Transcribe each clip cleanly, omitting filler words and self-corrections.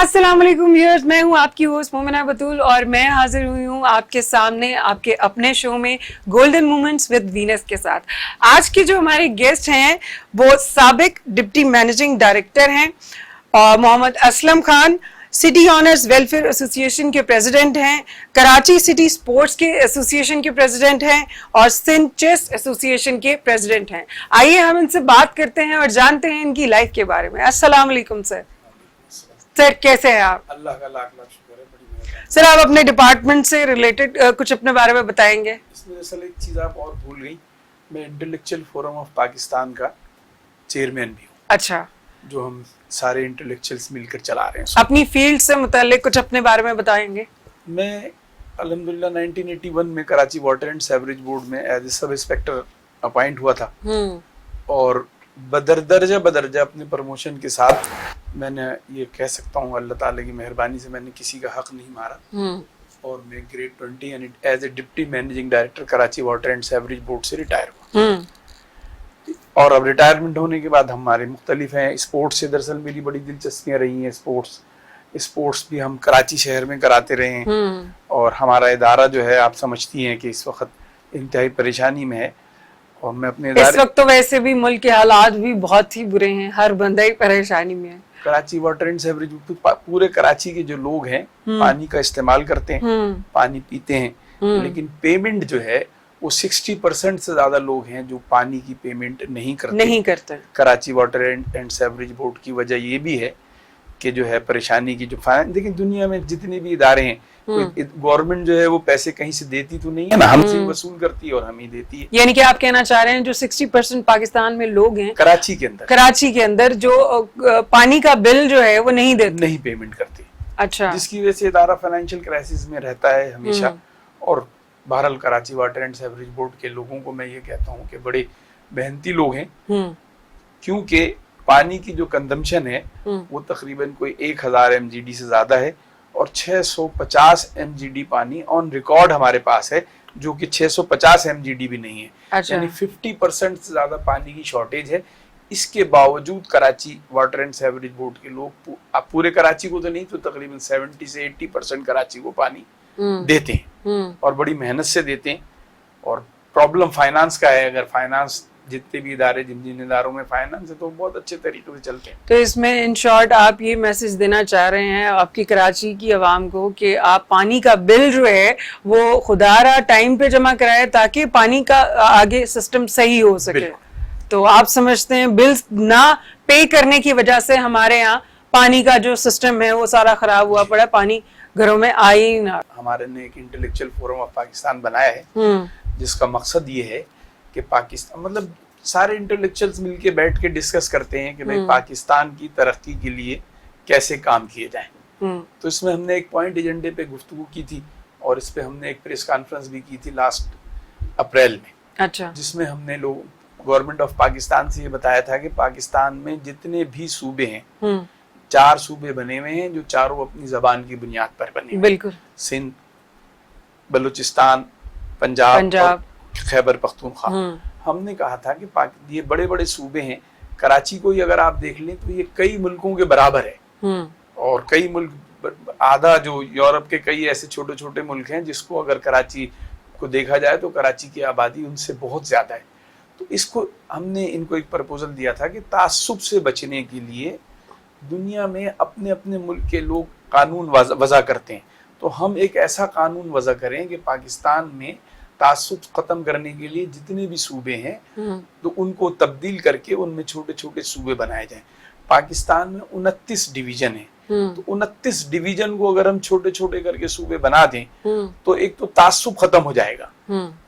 अस्सलाम वालेकुम व्यूअर्स, मैं हूं आपकी होस्ट मोमिना बतूल और मैं हाजिर हुई हूं आपके सामने आपके अपने शो में गोल्डन मोमेंट्स विद वीनस के साथ। आज के जो हमारे गेस्ट हैं वो साबिक डिप्टी मैनेजिंग डायरेक्टर हैं और Mohammad Aslam Khan city owners welfare association के प्रेसिडेंट हैं, कराची सिटी स्पोर्ट्स के एसोसिएशन के प्रेसिडेंट हैं और सिंध चेस एसोसिएशन के प्रेसिडेंट हैं। आइए हम इनसे बात करते हैं और जानते हैं इनकी लाइफ के बारे में। अस्सलाम वालेकुम सर। सर कैसे हैं आप? अल्लाह का लाख लाख शुक्र है, बड़ी मेहरबानी। सर आप अपने डिपार्टमेंट से रिलेटेड कुछ अपने बारे में बताएंगे? इसमें असल एक चीज़ आप और भूल गई, मैं इंटेलेक्चुअल फोरम ऑफ पाकिस्तान का चेयरमैन भी हूँ। अच्छा, जो हम सारे इंटेलेक्चुअल्स मिलकर चला रहे हैं। अपनी फील्ड से मुताल्लिक कुछ अपने बारे में बताएंगे? मैं अल्हम्दुलिल्लाह 1981 में Karachi water and sewerage board में as a sub inspector appoint हुआ था और बदरजा अपने प्रमोशन के साथ मैंने ये कह सकता हूँ अल्लाह ताला की मेहरबानी से मैंने किसी का हक नहीं मारा और मैं ग्रेड 20 यानी as a deputy managing director Karachi water and sewerage board से रिटायर हुआ। और अब रिटायरमेंट होने के बाद हमारे मुख्तलिफ हैं। स्पोर्ट्स से दरअसल मेरी बड़ी दिलचस्पियाँ रही हैं। स्पोर्ट्स भी हम कराची शहर में कराते रहे हैं और हमारा इदारा जो है आप समझती हैं कि इस वक्त इंतहाई परेशानी में है और मैं अपने इस वक्त तो वैसे भी मुल्क के हालात भी बहुत ही बुरे हैं, हर बंदा ही परेशानी में है। कराची वाटर एंड सेवरेज पूरे कराची के जो लोग हैं पानी का इस्तेमाल करते हैं, पानी पीते हैं, लेकिन पेमेंट जो है वो 60% से ज्यादा लोग हैं जो पानी की पेमेंट नहीं करते। Karachi water and sewerage board की वजह ये भी है कि जो है परेशानी की जो देखिए दुनिया में जितने भी इदारे हैं गवर्नमेंट जो है वो पैसे कहीं से देती तो नहीं है ना, हमसे वसूल करती है और हम ही देती है। यानी कि आप कहना चाह रहे हैं जो 60% पाकिस्तान में लोग हैं कराची के अंदर जो पानी का बिल जो है वो नहीं देते, नहीं पेमेंट करते। अच्छा, जिसकी वजह से इदारा फाइनेंशियल क्राइसिस में रहता है हमेशा। और बहरहाल Karachi water and sewerage board के लोगों को मैं ये कहता हूँ कि बड़े मेहनती लोग हैं क्योंकि पानी की जो कंजम्पशन है वो तकरीबन कोई 1000 MGD से ज्यादा है और 650 MGD पानी ऑन रिकॉर्ड हमारे पास है जो कि 650 MGD भी नहीं है। अच्छा। यानी 50% से ज्यादा पानी की शॉर्टेज है। इसके बावजूद Karachi water and sewerage board के लोग पूरे कराची को तो नहीं तो तकरीबन 70 से 80% कराची को पानी देते हैं और बड़ी मेहनत से देते हैं। और प्रॉब्लम फाइनेंस का है। अगर फाइनेंस जितने भी इदारे जिन इदारों में फाइनेंस है तो बहुत अच्छे तरीके से चलते हैं। तो इसमें इन शॉर्ट आप ये मैसेज देना चाह रहे हैं आपकी कराची की आवाम को कि आप पानी का बिल जो है वो खुदारा टाइम पे जमा कराए ताकि पानी का आगे सिस्टम सही हो सके। तो आप समझते हैं बिल्स ना पे करने की वजह से हमारे यहाँ पानी का जो सिस्टम है वो सारा खराब हुआ पड़ा, पानी घरों में आ ही ना। हमारे ने एक इंटेलेक्चुअल फोरम ऑफ पाकिस्तान बनाया है जिसका मकसद ये है कि पाकिस्तान मतलब सारे इंटेलेक्चुअल्स मिलके बैठ के डिस्कस करते हैं कि भाई पाकिस्तान की तरक्की के लिए कैसे काम किए जाएं। तो इसमें हमने एक पॉइंट एजेंडे पे गुफ्तगू की थी और इस पे हमने एक प्रेस कॉन्फ्रेंस भी की थी लास्ट अप्रैल में। अच्छा। जिसमें हमने लोग गवर्नमेंट ऑफ पाकिस्तान से ये बताया था कि पाकिस्तान में जितने भी सूबे हैं 4 सूबे बने हुए हैं जो चारों अपनी जबान की बुनियाद पर बने। बिल्कुल। सिंध, बलूचिस्तान, पंजाब और खैबर पख्तूनख्वा। हमने कहा था कि ये बड़े बड़े सूबे हैं, कराची को ही अगर आप देख लें तो ये कई मुल्कों के बराबर है और कई मुल्क आधा जो यूरोप के कई ऐसे छोटे छोटे मुल्क हैं जिसको अगर कराची को देखा जाए तो कराची की आबादी उनसे बहुत ज्यादा है। तो इसको हमने इनको एक प्रपोजल दिया था कि तासुब से बचने के लिए दुनिया में अपने अपने मुल्क के लोग कानून वज़ा करते हैं तो हम एक ऐसा कानून वज़ा करें कि पाकिस्तान में तासुब खत्म करने के लिए जितने भी सूबे हैं तो उनको तब्दील करके उनमें छोटे छोटे सूबे बनाए जाएं। पाकिस्तान में 29 डिवीजन है तो 29 डिवीजन को अगर हम छोटे छोटे करके सूबे बना दें तो एक तो तासुब खत्म हो जाएगा।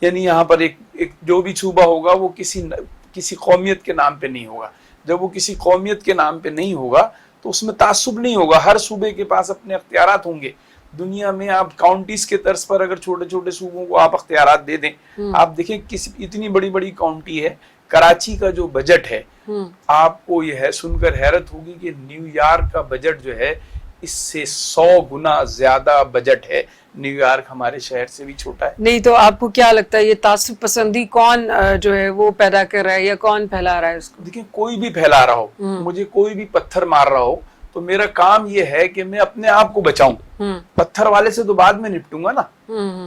यानी यहाँ पर एक जो भी सूबा होगा वो किसी कौमियत के नाम पे नहीं होगा। जब वो किसी कौमियत के नाम पे नहीं होगा तो उसमें तासुब नहीं होगा, हर सूबे के पास अपने अख्तियारात होंगे। दुनिया में आप काउंटीज के तर्ज पर अगर छोटे छोटे सूबों को आप अख्तियारात दे दें, आप देखें किसी इतनी बड़ी बड़ी काउंटी है, कराची का जो बजट है आपको यह है सुनकर हैरत होगी कि न्यूयॉर्क का बजट जो है इससे 100 गुना ज्यादा बजट है। न्यूयॉर्क हमारे शहर से भी छोटा है। नहीं तो आपको क्या लगता है ये तासुब पसंदी कौन जो है वो पैदा कर रहा है या कौन फैला रहा है इसको? देखिए कोई भी फैला रहा हो, मुझे कोई भी पत्थर मार रहा हो تو میرا کام یہ ہے کہ میں اپنے آپ کو بچاؤں. پتھر والے سے تو بعد میں نپٹوں گا نا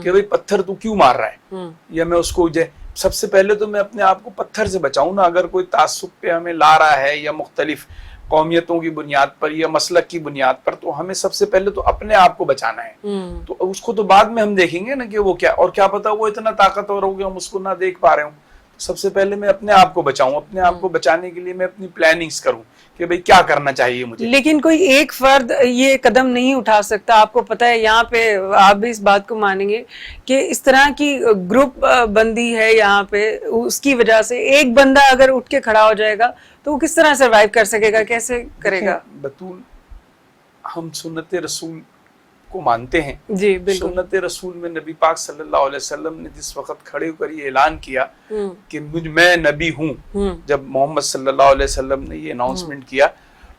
کہ بھئی پتھر تو کیوں مار رہا ہے, یا میں اس کو سب سے پہلے تو میں اپنے آپ کو پتھر سے بچاؤں نا. اگر کوئی تعصب پہ ہمیں لا رہا ہے یا مختلف قومیتوں کی بنیاد پر یا مسلک کی بنیاد پر, تو ہمیں سب سے پہلے تو اپنے آپ کو بچانا ہے. تو اس کو تو بعد میں ہم دیکھیں گے نا کہ وہ کیا, اور کیا پتا وہ اتنا طاقتور ہو کہ ہم اس کو نہ دیکھ پا رہے ہوں. سب سے پہلے میں اپنے آپ کو بچاؤں, اپنے آپ کو بچانے کے لیے میں اپنی پلاننگز کروں کہ بھئی کیا کرنا چاہیے مجھے. لیکن کوئی ایک فرد یہ قدم نہیں اٹھا سکتا. آپ کو پتہ ہے یہاں پہ آپ بھی اس بات کو مانیں گے کہ اس طرح کی گروپ بندی ہے یہاں پہ, اس کی وجہ سے ایک بندہ اگر اٹھ کے کھڑا ہو جائے گا تو وہ کس طرح سروائیو کر سکے گا, کیسے کرے گا؟ بطول ہم سنت رسول کو مانتے ہیں. جی بالکل. سنت رسول میں نبی پاک صلی اللہ علیہ وسلم نے جس وقت کھڑے ہو کر یہ اعلان کیا کہ میں نبی ہوں, جب محمد صلی اللہ علیہ وسلم نے یہ اناؤنسمنٹ کیا,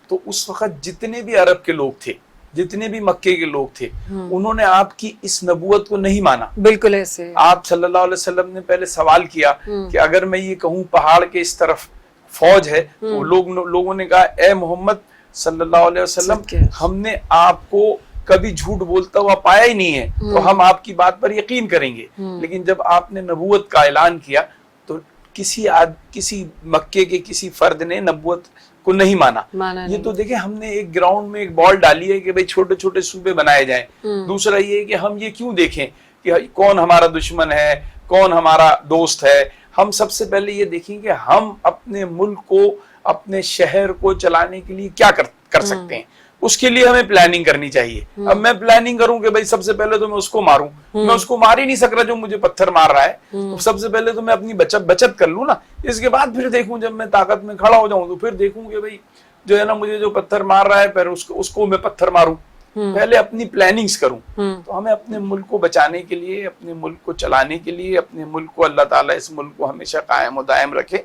تو اس وقت جتنے بھی عرب کے لوگ تھے, جتنے بھی مکے کے لوگ تھے, انہوں نے آپ کی اس نبوت کو نہیں مانا. بالکل ایسے آپ صلی اللہ علیہ وسلم نے پہلے سوال کیا کہ اگر میں یہ کہوں پہاڑ کے اس طرف فوج ہے, تو لوگوں نے کہا اے محمد صلی اللہ علیہ وسلم, ہم نے آپ کو کبھی جھوٹ بولتا ہوا پایا ہی نہیں ہے, تو ہم آپ کی بات پر یقین کریں گے. لیکن جب آپ نے نبوت کا اعلان کیا تو کسی مکے کے کسی فرد نے نبوت کو نہیں مانا. یہ تو دیکھیں ہم نے ایک گراؤنڈ میں ایک بال ڈالی ہے کہ بھئی چھوٹے چھوٹے صوبے بنائے جائیں. دوسرا یہ ہے کہ ہم یہ کیوں دیکھیں کہ کون ہمارا دشمن ہے, کون ہمارا دوست ہے. ہم سب سے پہلے یہ دیکھیں کہ ہم اپنے ملک کو, اپنے شہر کو چلانے کے لیے کیا کر سکتے ہیں. اس کے لیے ہمیں پلاننگ کرنی چاہیے. اب میں پلاننگ کروں کہ بھئی سب سے پہلے تو میں اس کو ماروں, میں اس کو مار ہی نہیں سک رہا جو مجھے پتھر مار رہا ہے. تو سب سے پہلے تو میں اپنی بچت کر لوں نا. اس کے بعد پھر دیکھوں, جب میں طاقت میں کھڑا ہو جاؤں تو پھر دیکھوں کہ بھئی جو ہے نا مجھے جو پتھر مار رہا ہے پھر اس کو میں پتھر ماروں. پہلے اپنی پلاننگز کروں. تو ہمیں اپنے ملک کو بچانے کے لیے, اپنے ملک کو چلانے کے لیے, اپنے ملک کو اللہ تعالیٰ اس ملک کو ہمیشہ قائم و دائم رکھے,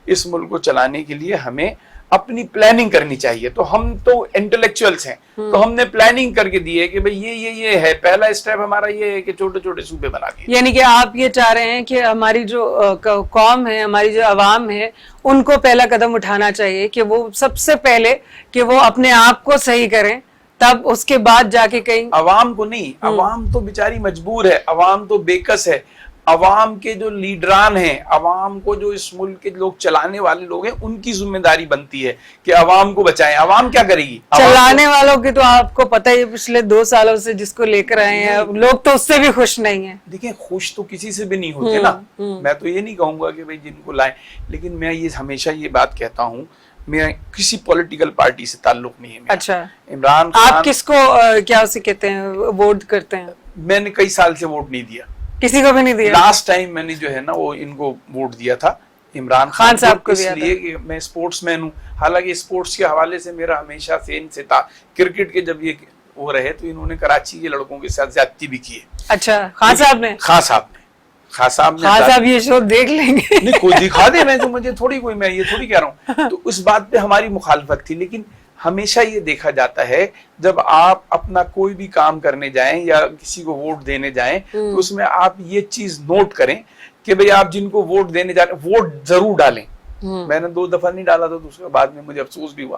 اس ملک کو چلانے کے لیے ہمیں اپنی پلاننگ کرنی چاہیے. تو ہم تو انٹلیکچوئلز ہیں, تو ہم نے پلاننگ کر کے دی ہے کہ بھئی یہ ہے پہلا اسٹیپ ہمارا, یہ ہے کہ چھوٹے چھوٹے صوبے بنا دیے. یعنی کہ آپ یہ چاہ رہے ہیں کہ ہماری جو قوم ہے, ہماری جو عوام ہے, ان کو پہلا قدم اٹھانا چاہیے کہ وہ سب سے پہلے کہ وہ اپنے آپ کو صحیح کریں, تب اس کے بعد جا کے کہیں. عوام کو نہیں, عوام تو بیچاری مجبور ہے, عوام تو بےکس ہے. عوام کے جو لیڈران ہیں, عوام کو جو اس ملک کے لوگ چلانے والے لوگ ہیں, ان کی ذمہ داری بنتی ہے کہ عوام کو بچائیں. عوام کیا کرے گی؟ چلانے والوں کی تو آپ کو پتہ ہی پچھلے 2 سالوں سے جس کو لے کر آئے ہیں, لوگ تو اس سے بھی خوش نہیں ہیں. دیکھیں خوش تو کسی سے بھی نہیں ہوتے نا. میں تو یہ نہیں کہوں گا کہ بھئی جن کو لائیں, لیکن میں یہ ہمیشہ یہ بات کہتا ہوں, میں کسی پولیٹیکل پارٹی سے تعلق نہیں ہے. اچھا, عمران خان, آپ کس کو کیا اسے کہتے ہیں, ووٹ کرتے ہیں؟ میں نے کئی سال سے ووٹ نہیں دیا, کسی کو بھی نہیں دیا. لاسٹ ٹائم میں نے جو ہے نا وہ ان کو ووٹ دیا تھا, عمران خان صاحب کو, اس لیے کہ میں اسپورٹس مین ہوں. حالانکہ اسپورٹس کے حوالے سے میرا ہمیشہ سے ان سے تھا. کرکٹ کے جب یہ وہ رہے تو انہوں نے کراچی کے لڑکوں کے ساتھ زیادتی بھی کی ہے. اچھا, خان صاحب نے یہ شو دیکھ لیں گے. نہیں, کوئی دکھا دے, میں تو مجھے تھوڑی کوئی, میں یہ تھوڑی کہہ رہا ہوں. تو اس بات پہ ہماری مخالفت تھی. لیکن ہمیشہ یہ دیکھا جاتا ہے جب آپ اپنا کوئی بھی کام کرنے جائیں یا کسی کو ووٹ دینے جائیں, تو اس میں آپ یہ چیز نوٹ کریں کہ بھئی آپ جن کو ووٹ دینے جا رہے ہیں ووٹ ضرور ڈالیں. میں نے 2 دفعہ نہیں ڈالا تھا, دوسرے بعد میں مجھے افسوس بھی ہوا.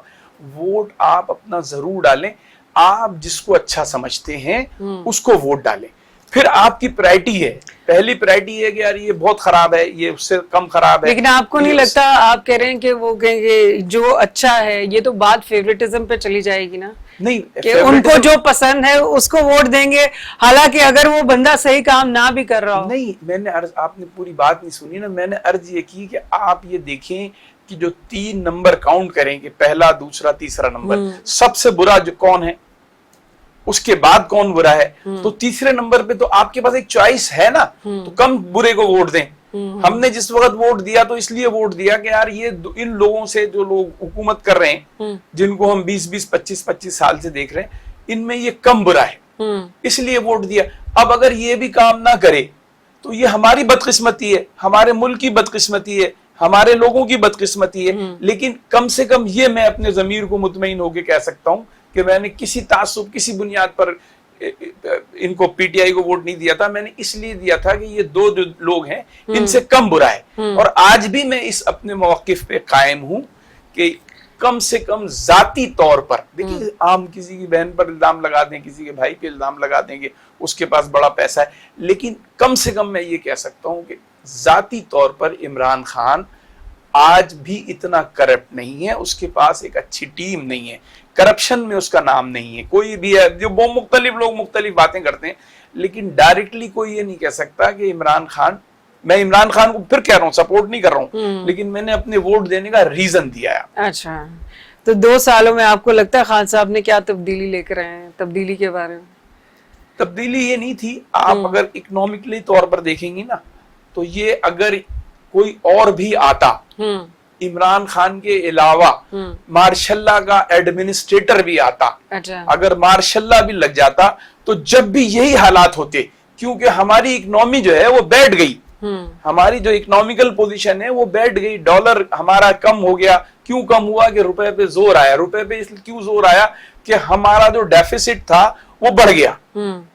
ووٹ آپ اپنا ضرور ڈالیں. آپ جس کو اچھا سمجھتے ہیں اس کو ووٹ ڈالیں. پھر آپ کی پرائرٹی ہے, پہلی پرائرٹی ہے کہ یار یہ بہت خراب ہے, یہ اس سے کم خراب ہے. لیکن آپ کو نہیں لگتا, آپ کہہ رہے ہیں کہ وہ کہیں گے جو اچھا ہے, یہ تو بات فیوریٹزم پہ چلی جائے گی نا, نہیں کہ ان کو جو پسند ہے اس کو ووٹ دیں گے, حالانکہ اگر وہ بندہ صحیح کام نہ بھی کر رہا ہو. نہیں, میں نے عرض, آپ نے پوری بات نہیں سنی نا. میں نے عرض یہ کی کہ آپ یہ دیکھیں کہ جو 3 نمبر کاؤنٹ کریں کہ پہلا, دوسرا, تیسرا نمبر, سب سے برا جو کون ہے, اس کے بعد کون برا ہے, تو تیسرے نمبر پہ تو آپ کے پاس ایک چوائس ہے نا, تو کم برے کو ووٹ دیں. ہم نے جس وقت ووٹ دیا تو اس لیے ووٹ دیا کہ یار یہ ان لوگوں سے جو لوگ حکومت کر رہے ہیں, جن کو ہم 20-20, 25-25 سال سے دیکھ رہے ہیں, ان میں یہ کم برا ہے, اس لیے ووٹ دیا. اب اگر یہ بھی کام نہ کرے تو یہ ہماری بدقسمتی ہے, ہمارے ملک کی بدقسمتی ہے, ہمارے لوگوں کی بدقسمتی ہے. لیکن کم سے کم یہ میں اپنے ضمیر کو مطمئن ہو کے کہہ سکتا ہوں کہ میں نے کسی تعصب, کسی بنیاد پر ان کو پی ٹی آئی کو ووٹ نہیں دیا تھا. میں نے اس لیے دیا تھا کہ یہ 2 جو لوگ ہیں ان سے کم برا ہے. اور آج بھی میں اس اپنے موقف پہ قائم ہوں کہ कम से कम जाती तौर पर, देखिए हम किसी की बहन पर इल्जाम लगा दें, किसी के भाई पे इल्जाम लगा देंगे, उसके पास बड़ा पैसा है, लेकिन कम से कम मैं ये कह सकता हूं कि जाती तौर पर इमरान खान आज भी इतना करप्ट नहीं है, उसके पास एक अच्छी टीम नहीं है, करप्शन में उसका नाम नहीं है। कोई भी है जो वो मुख्तलिफ लोग मुख्तलिफ बातें करते हैं, लेकिन डायरेक्टली कोई ये नहीं कह सकता कि इमरान खान, मैं इमरान खान को फिर कह रहा हूँ सपोर्ट नहीं कर रहा हूँ, लेकिन मैंने अपने वोट देने का रीजन दिया है। अच्छा, तो 2 सालों में आपको लगता है खान साहब ने क्या तब्दीली लेकर आए हैं? तब्दीली के बारे में तब्दीली ये नहीं थी, आप अगर इकोनॉमिकली तौर पर देखेंगी ना, तो ये अगर कोई और भी आता, इमरान खान के अलावा मार्शल्ला का एडमिनिस्ट्रेटर भी आता, अच्छा, अगर मार्शल्ला भी लग जाता, तो जब भी यही हालात होते, क्योंकि हमारी इकोनॉमी जो है वो बैठ गई, हमारी जो इकोनॉमिकल पोजीशन है वो बैठ गई, डॉलर हमारा कम हो गया। क्यों कम हुआ? कि रुपए पे जोर आया। रुपए पे इसलिए क्यों जोर आया कि हमारा जो डेफिसिट था वो बढ़ गया।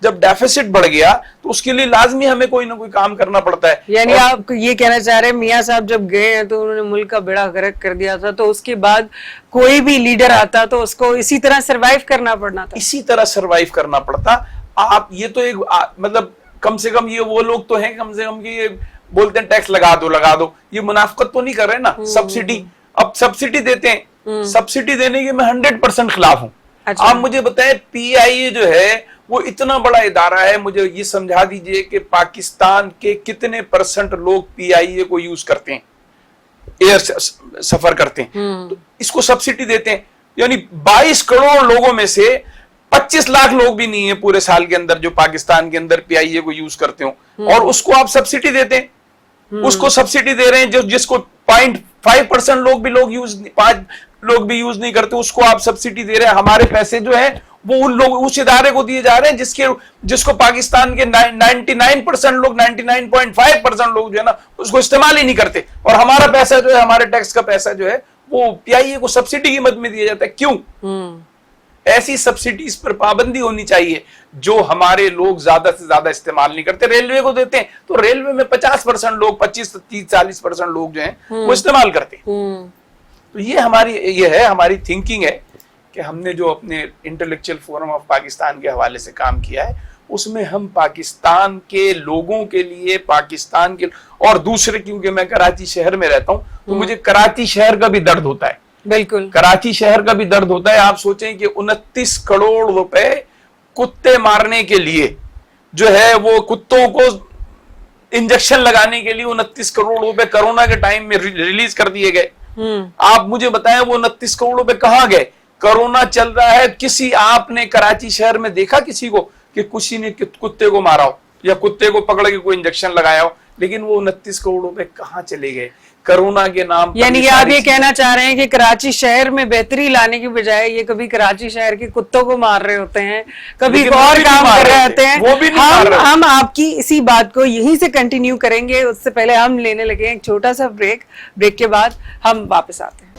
जब डेफिसिट बढ़ गया तो उसके लिए लाजमी हमें कोई ना कोई काम करना पड़ता है। यानी आप ये कहना चाह रहे हैं मियां साहब जब गए हैं तो उन्होंने मुल्क का बेड़ा गर्क कर दिया था, तो उसके बाद कोई भी लीडर आता तो उसको इसी तरह सरवाइव करना पड़ना था, इसी तरह सरवाइव करना पड़ता। आप ये तो एक मतलब कम से कम ये वो लोग तो हैं कम से कम कि ये बोलते हैं टैक्स लगा दो, ये मुनाफकत तो नहीं कर रहे ना। सब्सिडी, अब सब्सिडी देते हैं, सब्सिडी देने के मैं 100% खिलाफ हूँ। अच्छा। आप मुझे बताएं PIA जो है वो इतना बड़ा इदारा है, मुझे ये समझा दीजिए कि पाकिस्तान के कितने % लोग PIA को यूज करते हैं, एयर सफर करते हैं, तो इसको सब्सिडी देते हैं। यानी 22 करोड़ लोगों में से 25 लाख लोग भी नहीं है पूरे साल के अंदर जो पाकिस्तान के अंदर PIA को यूज करते हो, और उसको आप सब्सिडी देते हैं। उसको सब्सिडी दे रहे हैं जो जिसको 0.5% लोग भी यूज 5 लोग भी यूज नहीं करते, उसको आप सब्सिडी दे रहे हैं। हमारे पैसे जो है वो उन लोग उस इदारे को दिए जा रहे हैं जिसको पाकिस्तान के 99% लोग 99.5% लोग जो है ना उसको इस्तेमाल ही नहीं करते, और हमारा पैसा जो है, हमारे टैक्स का पैसा जो है वो PIA को सब्सिडी की मद में दिया जाता है। क्यों? ऐसी सब्सिडीज पर पाबंदी होनी चाहिए जो हमारे लोग ज्यादा से ज्यादा इस्तेमाल नहीं करते। रेलवे को देते हैं तो रेलवे में 50% लोग, 25-30-40% लोग जो हैं वो इस्तेमाल करते हैं। तो ये है हमारी थिंकिंग है कि हमने जो अपने इंटेलेक्चुअल फोरम ऑफ पाकिस्तान के हवाले से काम किया है उसमें हम पाकिस्तान के लोगों के लिए, पाकिस्तान के और दूसरे, क्योंकि मैं कराची शहर में रहता हूं तो मुझे कराची शहर का भी दर्द होता है। बिल्कुल, कराची शहर का भी दर्द होता है। आप सोचें कि 29 करोड़ रुपए कुत्ते मारने के लिए जो है, वो कुत्तों को इंजेक्शन लगाने के लिए 29 करोड़ रुपए कोरोना के टाइम में रिलीज कर दिए गए। आप मुझे बताएं वो 29 करोड़ रुपए कहां गए? कोरोना चल रहा है, किसी आपने कराची शहर में देखा किसी को कि किसी ने कुत्ते को मारा हो या कुत्ते को पकड़ के कोई इंजेक्शन लगाया हो? लेकिन वो 29 करोड़ रुपए कहां चले गए कोरोना के नाम पर? यानी आप ये कहना चाह रहे हैं कि कराची शहर में बेहतरी लाने की बजाय ये कभी कराची शहर के कुत्तों को मार रहे होते हैं, कभी और काम कर रहे होते हैं। वो भी नहीं हम आपकी इसी बात को यहीं से कंटिन्यू करेंगे। उससे पहले हम लेने लगे एक छोटा सा ब्रेक के बाद हम वापस आते हैं।